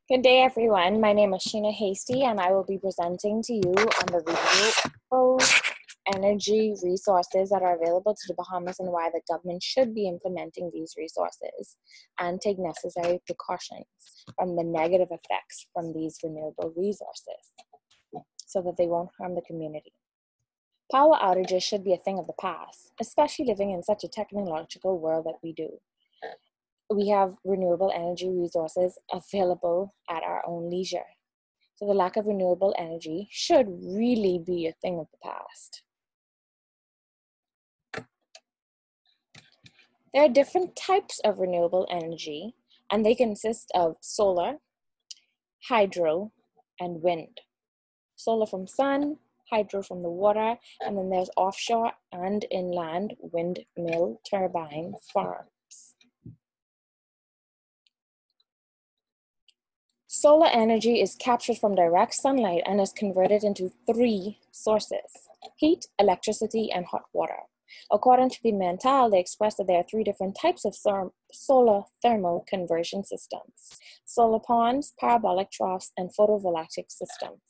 Good day, everyone. My name is Sheena Hasty, and I will be presenting to you on the renewable energy resources that are available to the Bahamas and why the government should be implementing these resources and take necessary precautions from the negative effects from these renewable resources so that they won't harm the community. Power outages should be a thing of the past, especially living in such a technological world that we do. We have renewable energy resources available at our own leisure. So the lack of renewable energy should really be a thing of the past. There are different types of renewable energy, and they consist of solar, hydro, and wind. Solar from sun, hydro from the water, and then there's offshore and inland windmill turbine farms. Solar energy is captured from direct sunlight and is converted into three sources: heat, electricity, and hot water. According to Pimentel, they express that there are three different types of solar thermal conversion systems: solar ponds, parabolic troughs, and photovoltaic systems.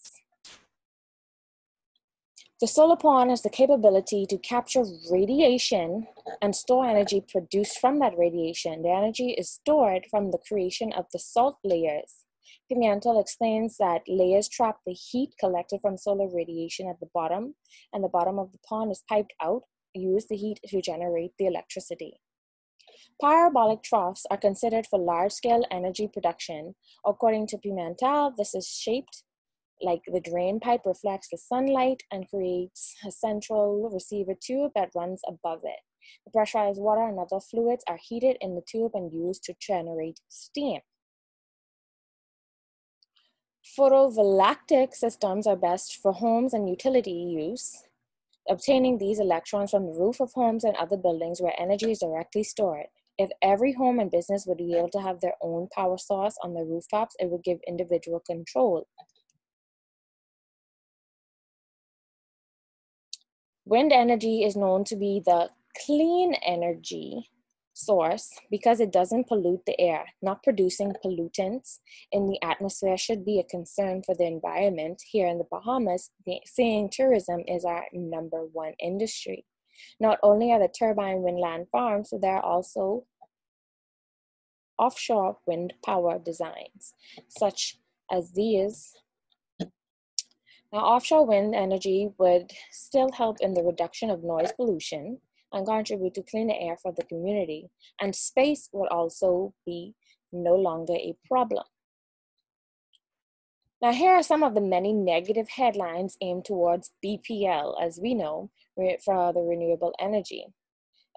The solar pond has the capability to capture radiation and store energy produced from that radiation. The energy is stored from the creation of the salt layers. Pimentel explains that layers trap the heat collected from solar radiation at the bottom, and the bottom of the pond is piped out, use the heat to generate the electricity. Parabolic troughs are considered for large-scale energy production. According to Pimentel, this is shaped like the drain pipe reflects the sunlight and creates a central receiver tube that runs above it. The pressurized water and other fluids are heated in the tube and used to generate steam. Photovoltaic systems are best for homes and utility use, obtaining these electrons from the roof of homes and other buildings where energy is directly stored. If every home and business would be able to have their own power source on their rooftops, it would give individual control. Wind energy is known to be the clean energy source because it doesn't pollute the air. Not producing pollutants in the atmosphere should be a concern for the environment. Here in the Bahamas, seeing tourism is our #1 industry. Not only are the turbine windland farms, but there are also offshore wind power designs, such as these. Now, offshore wind energy would still help in the reduction of noise pollution and contribute to cleaner air for the community, and space would also be no longer a problem. Now, here are some of the many negative headlines aimed towards BPL, as we know, for the renewable energy,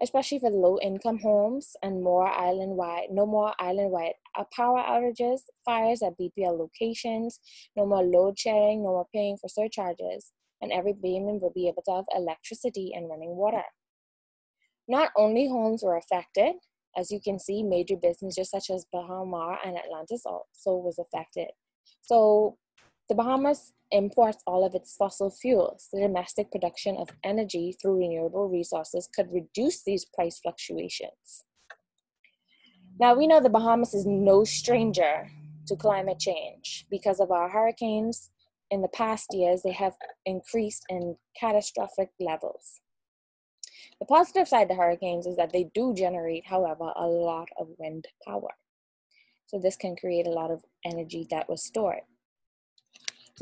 especially for low-income homes and no more island-wide power outages, fires at BPL locations, no more load sharing, no more paying for surcharges, and every Bahamian will be able to have electricity and running water. Not only homes were affected, as you can see, major businesses such as Bahamas and Atlantis also was affected. So the Bahamas imports all of its fossil fuels. The domestic production of energy through renewable resources could reduce these price fluctuations. Now, we know the Bahamas is no stranger to climate change. Because of our hurricanes in the past years, they have increased in catastrophic levels. The positive side of the hurricanes is that they do generate, however, a lot of wind power. So this can create a lot of energy that was stored.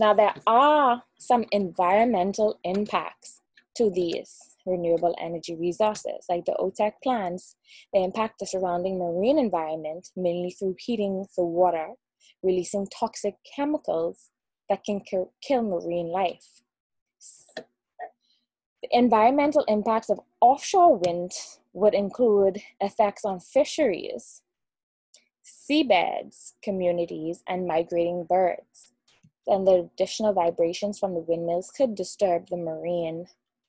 Now, there are some environmental impacts to these renewable energy resources, like the OTEC plants. They impact the surrounding marine environment, mainly through heating the water, releasing toxic chemicals that can kill marine life. The environmental impacts of offshore wind would include effects on fisheries, seabeds, communities, and migrating birds. And the additional vibrations from the windmills could disturb the marine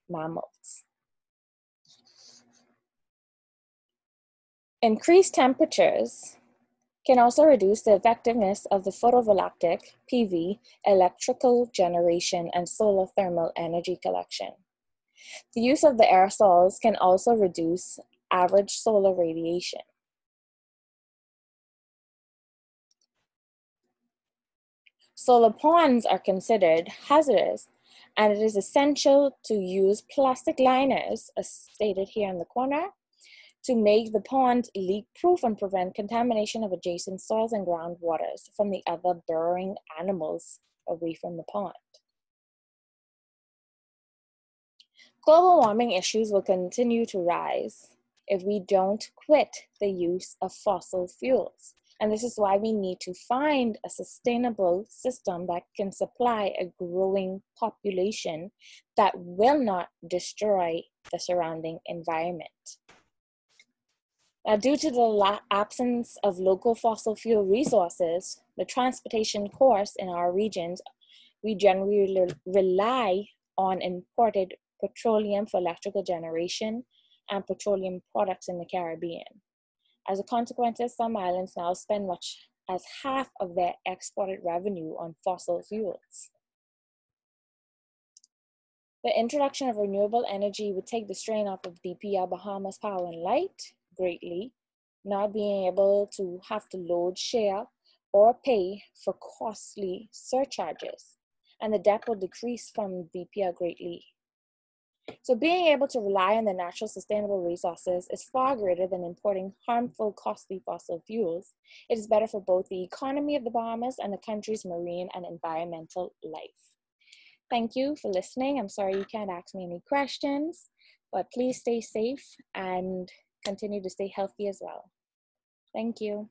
mammals. Increased temperatures can also reduce the effectiveness of the photovoltaic, PV, electrical generation, and solar thermal energy collection. The use of the aerosols can also reduce average solar radiation. Solar ponds are considered hazardous, and it is essential to use plastic liners, as stated here in the corner, to make the pond leak-proof and prevent contamination of adjacent soils and groundwaters from the other burrowing animals away from the pond. Global warming issues will continue to rise if we don't quit the use of fossil fuels. And this is why we need to find a sustainable system that can supply a growing population that will not destroy the surrounding environment. Now, due to the absence of local fossil fuel resources, the transportation course in our regions, we generally rely on imported petroleum for electrical generation and petroleum products in the Caribbean. As a consequence, some islands now spend much as half of their exported revenue on fossil fuels. The introduction of renewable energy would take the strain off of BPL Bahamas Power and Light greatly, not being able to have to load, share, or pay for costly surcharges, and the debt will decrease from BPL greatly. So being able to rely on the natural sustainable resources is far greater than importing harmful, costly fossil fuels. It is better for both the economy of the Bahamas and the country's marine and environmental life. Thank you for listening. I'm sorry you can't ask me any questions, but please stay safe and continue to stay healthy as well. Thank you.